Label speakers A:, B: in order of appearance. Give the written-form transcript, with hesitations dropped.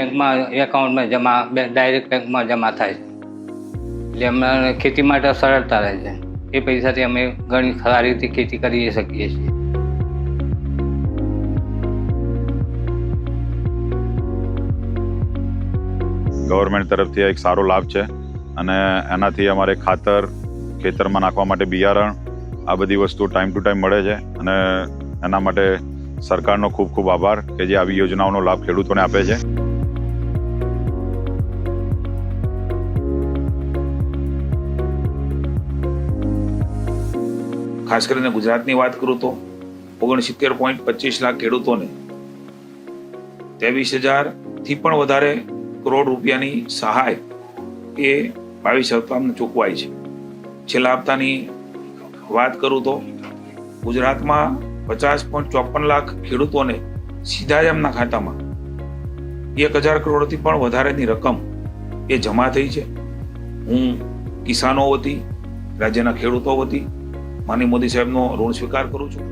A: બેંકમાં એકાઉન્ટમાં જમા ડાયરેક્ટ બેંકમાં જમા થાય છે, એટલે અમને ખેતી માટે સરળતા રહે છે. એ પૈસાથી અમે ઘણી સારી રીતે ખેતી કરી શકીએ છીએ.
B: ગવર્મેન્ટ તરફથી એક સારો લાભ છે અને એનાથી અમારે ખાતર, ખેતરમાં નાખવા માટે બિયારણ, આ બધી વસ્તુઓ ટાઈમ ટુ ટાઈમ મળે છે અને એના માટે સરકારનો ખૂબ ખૂબ આભાર કે જે આવી યોજનાઓનો લાભ ખેડૂતોને આપે છે.
C: ખાસ કરીને ગુજરાતની વાત કરું તો 69.25 લાખ ખેડૂતોને 23,000થી પણ વધારે કરોડ રૂપિયાની સહાય એ 22 હપ્તામાં ચૂકવાય છે. છેલ્લા હપ્તાની વાત કરું તો ગુજરાતમાં 50.54 લાખ ખેડૂતોને સીધા જ એમના ખાતામાં 1,000 કરોડથી પણ વધારેની રકમ એ જમા થઈ છે. હું કિસાનો વતી, રાજ્યના ખેડૂતો વતી માનનીય મોદી સાહેબનો ઋણ સ્વીકાર કરું છું.